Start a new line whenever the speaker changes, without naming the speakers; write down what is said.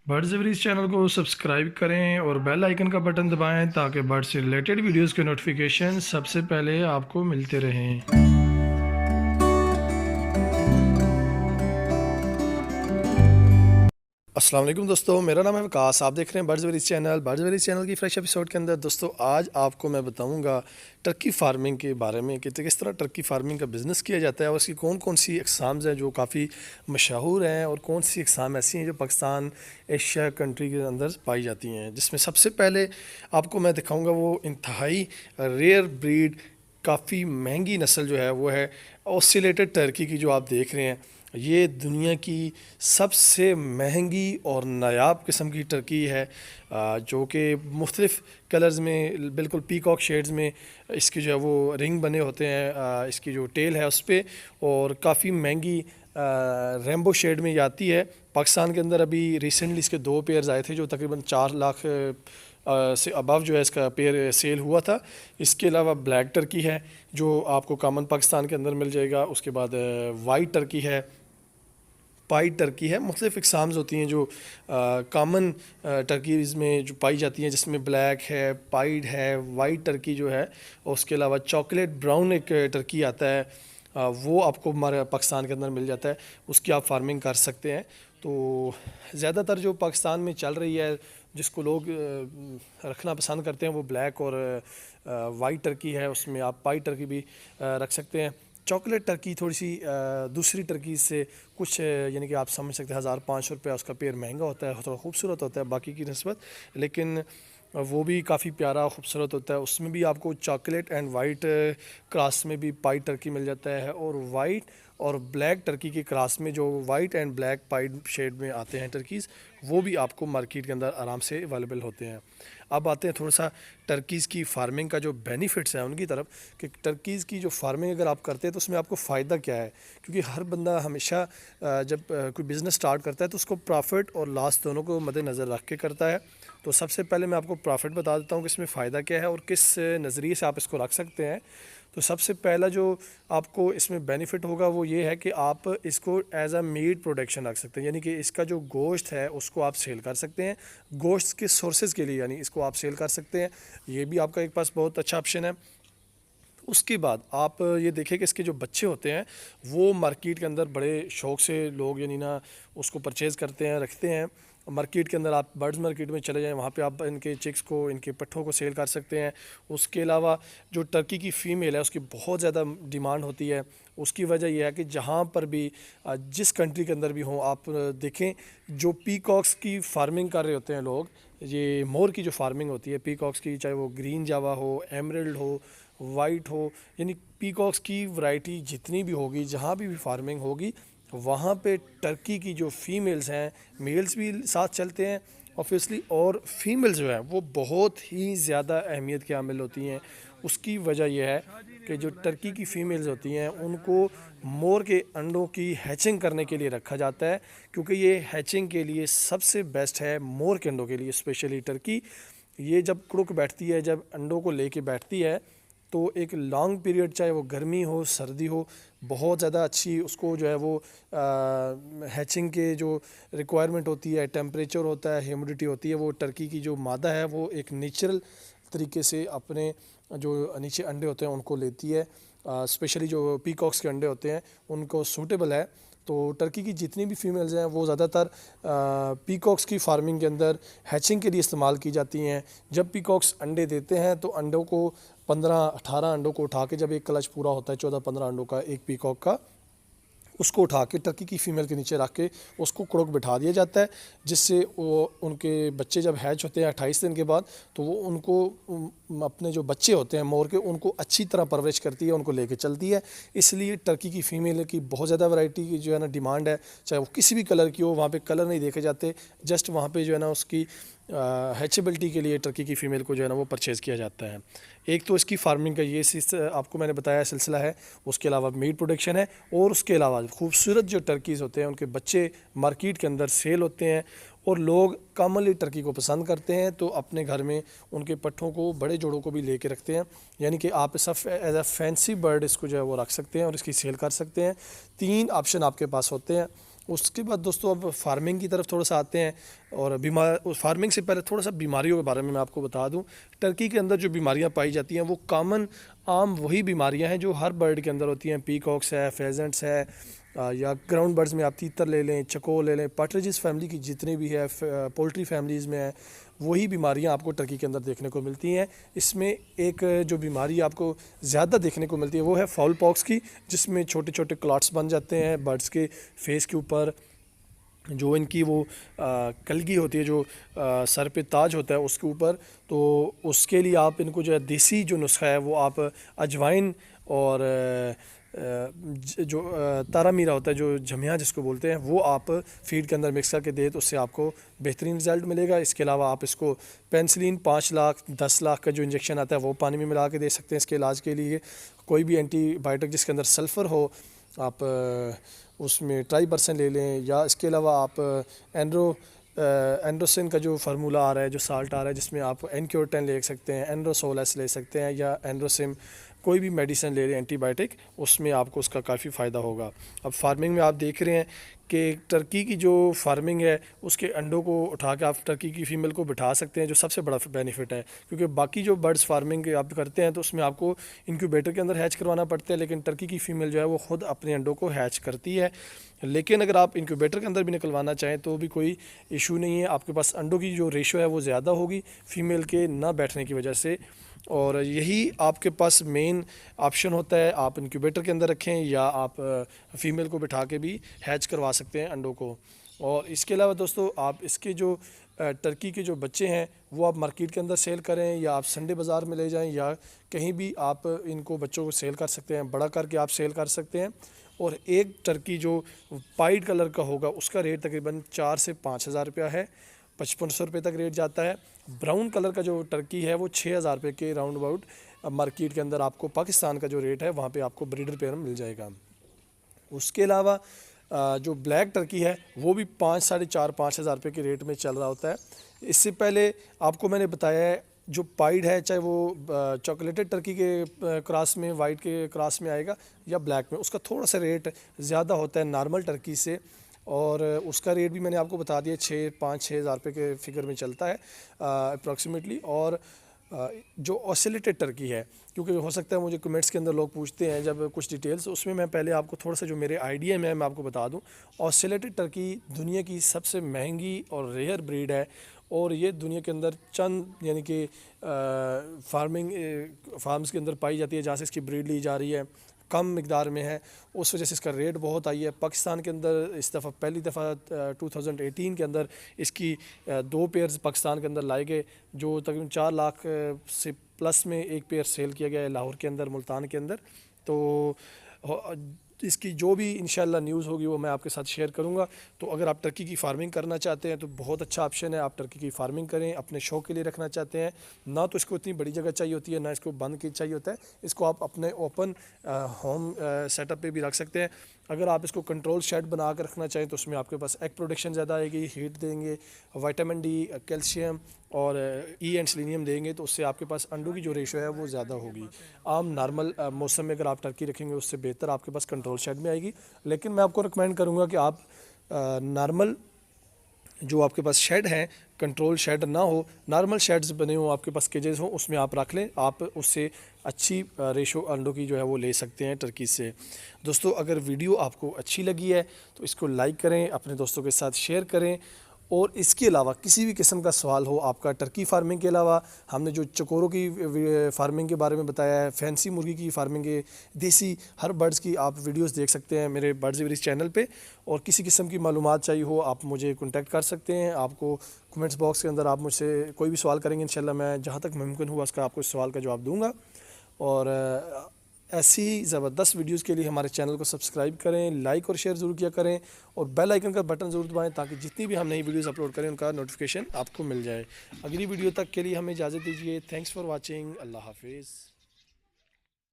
Birds एवरीज channel को subscribe करें और बेल आइकन का बटन दबाएं ताकि बर्ड से रिलेटेड वीडियोस के नोटिफिकेशन सबसे पहले आपको मिलते रहें। अस्सलाम वालेकुम दोस्तों, मेरा नाम है विकास। आप देख रहे हैं birds varies channel. Birds varies channel की फ्रेश एपिसोड के अंदर दोस्तों आज आपको मैं बताऊंगा टर्की फार्मिंग के बारे में कि किस तरह टर्की फार्मिंग का बिज़नेस किया जाता है और उसकी कौन कौन सी अकसाम्स हैं जो काफ़ी मशहूर हैं और कौन सी अकसाम ऐसी हैं जो पाकिस्तान एशिया कंट्री के अंदर पाई जाती हैं। जिसमें सबसे पहले आपको मैं दिखाऊँगा वो इंतहाई रेयर ब्रीड, काफ़ी महंगी नस्ल जो है वो है ऑसिलेटेड टर्की की, जो आप देख रहे हैं। ये दुनिया की सबसे महंगी और नायाब किस्म की टर्की है, जो कि मुख्तलिफ़ कलर्स में बिल्कुल पीकॉक शेड्स में इसके जो है वो रिंग बने होते हैं। इसकी जो टेल है उस पर, और काफ़ी महंगी रेम्बो शेड में आती है। पाकिस्तान के अंदर अभी रिसेंटली इसके 2 पेयर्स आए थे जो तकरीबन 4 लाख से अबव जो है इसका पेयर सेल हुआ था। इसके अलावा ब्लैक टर्की है जो आपको कॉमन पाकिस्तान के अंदर मिल जाएगा। उसके बाद वाइट टर्की है, पाई टर्की है। मुख्तलिफ़ इकसाम्स होती हैं जो कॉमन टर्कीज़ में जो पाई जाती हैं, जिसमें ब्लैक है, पाइड है, वाइट टर्की जो है, और उसके अलावा चॉकलेट ब्राउन एक टर्की आता है, वो आपको हमारे पाकिस्तान के अंदर मिल जाता है। उसकी आप फार्मिंग कर सकते हैं। तो ज़्यादातर जो पाकिस्तान में चल रही है, जिसको लोग रखना पसंद करते हैं, वो ब्लैक और वाइट टर्की है। उसमें आप पाई टर्की भी रख सकते हैं। चॉकलेट टर्की थोड़ी सी दूसरी टर्की से कुछ यानी कि आप समझ सकते हैं 1500 रुपया उसका पेयर महंगा होता है, थोड़ा खूबसूरत होता है बाकी की नस्बत, लेकिन वो भी काफ़ी प्यारा खूबसूरत होता है। उसमें भी आपको चॉकलेट एंड वाइट क्रॉस में भी पाई टर्की मिल जाता है, और वाइट और ब्लैक टर्की के क्रॉस में जो white and black pied shade में आते हैं टर्कीज़, वो भी आपको मार्केट के अंदर आराम से अवेलेबल होते हैं। अब आते हैं थोड़ा सा टर्कीज़ की फार्मिंग का जो बेनिफिट्स हैं उनकी तरफ, कि टर्कीज़ की जो फार्मिंग अगर आप करते हैं तो उसमें आपको फ़ायदा क्या है। क्योंकि हर बंदा हमेशा जब कोई बिज़नेस स्टार्ट करता है तो उसको प्रॉफिट और लॉस दोनों को मद्देनज़र रख के करता है। तो सबसे पहले मैं आपको प्रॉफिट बता देता हूँ कि इसमें फ़ायदा क्या है और किस नज़रिए से आप इसको रख सकते हैं। तो सबसे पहला जो आपको इसमें बेनिफिट होगा वो ये है कि आप इसको एज अ मीट प्रोडक्शन रख सकते हैं, यानी कि इसका जो गोश्त है उसको आप सेल कर सकते हैं। गोश्त के सोर्सेज के लिए यानी इसको आप सेल कर सकते हैं, ये भी आपका एक पास बहुत अच्छा ऑप्शन है। उसके बाद आप ये देखें कि इसके जो बच्चे होते हैं वो मार्केट के अंदर बड़े शौक़ से लोग यानी ना उसको परचेज़ करते हैं, रखते हैं। मार्केट के अंदर आप बर्ड्स मार्केट में चले जाएं, वहाँ पे आप इनके चिक्स को, इनके पट्ठों को सेल कर सकते हैं। उसके अलावा जो टर्की की फ़ीमेल है उसकी बहुत ज़्यादा डिमांड होती है। उसकी वजह यह है कि जहाँ पर भी जिस कंट्री के अंदर भी हों, आप देखें जो पीकॉक्स की फार्मिंग कर रहे होते हैं लोग, ये मोर की जो फार्मिंग होती है पीकॉक्स की, चाहे वो ग्रीन जावा हो, एमरल्ड हो, वाइट हो, यानी पीकॉक्स की वैरायटी जितनी भी होगी, जहाँ भी फार्मिंग होगी, वहाँ पे टर्की की जो फीमेल्स हैं, मेल्स भी साथ चलते हैं ऑब्वियसली, और फीमेल्स जो है वो बहुत ही ज़्यादा अहमियत के हामिल होती हैं। उसकी वजह यह है कि जो टर्की की फ़ीमेल्स होती हैं उनको मोर के अंडों की हैचिंग करने के लिए रखा जाता है, क्योंकि ये हैचिंग के लिए सबसे बेस्ट है मोर के अंडों के लिए। स्पेशली टर्की ये जब कुड़ुक बैठती है, जब अंडों को लेके बैठती है, तो एक लॉन्ग पीरियड, चाहे वो गर्मी हो सर्दी हो, बहुत ज़्यादा अच्छी उसको जो है वो हैचिंग के जो रिक्वायरमेंट होती है, टेम्परेचर होता है, ह्यूमिडिटी होती है, वो टर्की की जो मादा है वो एक नेचुरल तरीके से अपने जो नीचे अंडे होते हैं उनको लेती है। स्पेशली जो पीकॉक्स के अंडे होते हैं उनको सूटेबल है। तो टर्की की जितनी भी फीमेल्स हैं वो ज़्यादातर पीकॉक्स की फार्मिंग के अंदर हैचिंग के लिए इस्तेमाल की जाती हैं। जब पीकॉक्स अंडे देते हैं तो अंडों को 15-18 अंडों को उठा के, जब एक क्लच पूरा होता है 14-15 अंडों का एक पीकॉक का, उसको उठा के टर्की की फ़ीमेल के नीचे रख के उसको कुड़क बिठा दिया जाता है, जिससे वो उनके बच्चे जब हैच होते हैं 28 दिन के बाद, तो वो उनको अपने जो बच्चे होते हैं मोर के, उनको अच्छी तरह परवरिश करती है, उनको लेके चलती है। इसलिए टर्की की फ़ीमेल की बहुत ज़्यादा वैरायटी की जो है ना डिमांड है, चाहे वो किसी भी कलर की हो। वहाँ पे कलर नहीं देखे जाते, जस्ट वहाँ पे जो है ना उसकी हैचेबिलिटी के लिए टर्की की फ़ीमेल को जो है ना वो परचेज़ किया जाता है। एक तो इसकी फार्मिंग का ये आपको मैंने बताया सिलसिला है, उसके अलावा मीट प्रोडक्शन है, और उसके अलावा खूबसूरत जो टर्कीज़ होते हैं उनके बच्चे मार्केट के अंदर सेल होते हैं, और लोग कॉमनली टर्की को पसंद करते हैं, तो अपने घर में उनके पट्ठों को, बड़े जोड़ों को भी लेके रखते हैं। यानी कि आप सब एज अ फैंसी बर्ड इसको जो है वो रख सकते हैं और इसकी सेल कर सकते हैं। 3 ऑप्शन आपके पास होते हैं। उसके बाद दोस्तों अब फार्मिंग की तरफ थोड़ा सा आते हैं। और फार्मिंग से पहले थोड़ा सा बीमारियों के बारे में मैं आपको बता दूं। टर्की के अंदर जो बीमारियां पाई जाती हैं वो कॉमन आम वही बीमारियां हैं जो हर बर्ड के अंदर होती हैं। पीकॉक्स है, फेजेंट्स है, या ग्राउंड बर्ड्स में आप तीतर ले लें, चकोर ले लें, पार्ट्रिजिस फैमिली की जितनी भी है, पोल्ट्री फैमिलीज़ में है, वही बीमारियां आपको टर्की के अंदर देखने को मिलती हैं। इसमें एक जो बीमारी आपको ज़्यादा देखने को मिलती है वो है फाउल पॉक्स की, जिसमें छोटे छोटे क्लॉट्स बन जाते हैं बर्ड्स के फेस के ऊपर। जो इनकी वो कलगी होती है, जो सर पे ताज होता है उसके ऊपर, तो उसके लिए आप इनको जो है देसी जो नुस्खा है वो आप अजवाइन और जो तारा मीरा होता है, जो झमिया जिसको बोलते हैं, वो आप फीड के अंदर मिक्स करके दे तो उससे आपको बेहतरीन रिज़ल्ट मिलेगा। इसके अलावा आप इसको पेनिसिलिन 5 लाख 10 लाख का जो इंजेक्शन आता है वो पानी में मिला के दे सकते हैं इसके इलाज के लिए। कोई भी एंटीबायोटिक जिसके अंदर सल्फ़र हो आप उसमें ट्राइबरसन ले लें, या इसके अलावा आप एंड्रोसिन का जो फार्मूला आ रहा है, जो साल्ट आ रहा है, जिसमें आप एनक्योर10 ले सकते हैं, एंड्रोसोलस ले सकते हैं, या एंड्रोसिम, कोई भी मेडिसिन ले लें एंटीबायोटिक, उसमें आपको उसका काफ़ी फ़ायदा होगा। अब फार्मिंग में आप देख रहे हैं कि टर्की की जो फार्मिंग है उसके अंडों को उठा के आप टर्की की फ़ीमेल को बिठा सकते हैं, जो सबसे बड़ा बेनिफिट है। क्योंकि बाकी जो बर्ड्स फार्मिंग आप करते हैं तो उसमें आपको इनक्यूबेटर के अंदर हैच करवाना पड़ता है, लेकिन टर्की की फ़ीमेल जो है वो ख़ुद अपने अंडों को हैच करती है। लेकिन अगर आप इनक्यूबेटर के अंदर भी निकलवाना चाहें तो भी कोई इशू नहीं है, आपके पास अंडों की जो रेशो है वो ज़्यादा होगी फ़ीमेल के ना बैठने की वजह से। और यही आपके पास मेन ऑप्शन होता है, आप इनक्यूबेटर के अंदर रखें या आप फ़ीमेल को बिठा के भी हैच करवा सकते हैं अंडों को। और इसके अलावा दोस्तों आप इसके जो टर्की के जो बच्चे हैं वो आप मार्केट के अंदर सेल करें, या आप संडे बाज़ार में ले जाएं, या कहीं भी आप इनको बच्चों को सेल कर सकते हैं, बड़ा करके आप सेल कर सकते हैं। और एक टर्की जो पाइड कलर का होगा उसका रेट तकरीबन 4 से 5 हज़ार रुपया है, 5500 रुपये तक रेट जाता है। ब्राउन कलर का जो टर्की है वो 6000 रुपये के राउंड अबाउट मार्केट के अंदर आपको पाकिस्तान का जो रेट है वहाँ पे आपको ब्रीडर पेयर मिल जाएगा। उसके अलावा जो ब्लैक टर्की है वो भी 5 साढ़े 4-5 हज़ार रुपये के रेट में चल रहा होता है। इससे पहले आपको मैंने बताया है जो पाइड है, चाहे वो चॉकलेटेड टर्की के क्रॉस में, वाइट के क्रॉस में आएगा या ब्लैक में, उसका थोड़ा सा रेट ज़्यादा होता है नॉर्मल टर्की से। और उसका रेट भी मैंने आपको बता दिया, 5-6 हज़ार रुपये के फिगर में चलता है अप्रॉक्सीमेटली। और जो ऑसिलेटेड टर्की है, क्योंकि हो सकता है मुझे कमेंट्स के अंदर लोग पूछते हैं जब कुछ डिटेल्स, उसमें मैं पहले आपको थोड़ा सा जो मेरे आइडिया में मैं आपको बता दूं। ऑसिलेटेड टर्की दुनिया की सबसे महंगी और रेयर ब्रीड है, और ये दुनिया के अंदर चंद यानी कि फार्म्स के अंदर पाई जाती है जहाँ से इसकी ब्रीड ली जा रही है, कम मिकदार में है, उस वजह से इसका रेट बहुत आई है। पाकिस्तान के अंदर इस दफ़ा पहली दफ़ा 2018 के अंदर इसकी 2 पेयर्स पाकिस्तान के अंदर लाए गए, जो तकरीबन 4 लाख से प्लस में एक पेयर सेल किया गया है लाहौर के अंदर, मुल्तान के अंदर। तो इसकी जो भी इंशाल्लाह न्यूज़ होगी वो मैं आपके साथ शेयर करूंगा। तो अगर आप टर्की की फार्मिंग करना चाहते हैं तो बहुत अच्छा ऑप्शन है, आप टर्की की फार्मिंग करें। अपने शौक के लिए रखना चाहते हैं, ना तो इसको इतनी बड़ी जगह चाहिए होती है, ना इसको बंद की चाहिए होता है, इसको आप अपने ओपन होम सेटअप पे भी रख सकते हैं। अगर आप इसको कंट्रोल शेड बना कर रखना चाहें तो उसमें आपके पास एग प्रोडक्शन ज़्यादा आएगी, हीट देंगे, विटामिन डी, कैल्शियम और ई एंड सेलेनियम देंगे, तो उससे आपके पास अंडों की जो रेशो है वो ज़्यादा होगी। आम नॉर्मल मौसम में अगर आप टर्की रखेंगे उससे बेहतर आपके पास कंट्रोल शेड में आएगी। लेकिन मैं आपको रिकमेंड करूँगा कि आप नॉर्मल जो आपके पास शेड है, कंट्रोल शेड ना हो, नॉर्मल शेड्स बने हो आपके पास, केजेस हो, उसमें आप रख लें। आप उससे अच्छी रेशो अंडों की जो है वो ले सकते हैं टर्की से। दोस्तों अगर वीडियो आपको अच्छी लगी है तो इसको लाइक करें, अपने दोस्तों के साथ शेयर करें। और इसके अलावा किसी भी किस्म का सवाल हो आपका टर्की फार्मिंग के अलावा, हमने जो चकोरों की फार्मिंग के बारे में बताया है, फैंसी मुर्गी की फार्मिंग के, देसी हर बर्ड्स की आप वीडियोस देख सकते हैं मेरे बर्ड्स एवरीज चैनल पे। और किसी किस्म की मालूमात चाहिए हो आप मुझे कॉन्टैक्ट कर सकते हैं। आपको कमेंट्स बॉक्स के अंदर आप मुझसे कोई भी सवाल करेंगे, इंशाल्लाह मैं जहाँ तक मुमकिन हुआ उसका आपको सवाल का जवाब दूँगा। और ऐसी ही ज़बरदस्त वीडियोज़ के लिए हमारे चैनल को सब्सक्राइब करें, लाइक और शेयर ज़रूर किया करें, और बेल आइकन का बटन ज़रूर दबाएं ताकि जितनी भी हम नई वीडियोज़ अपलोड करें उनका नोटिफिकेशन आपको मिल जाए। अगली वीडियो तक के लिए हमें इजाज़त दीजिए। Thanks for watching. अल्लाह हाफिज़।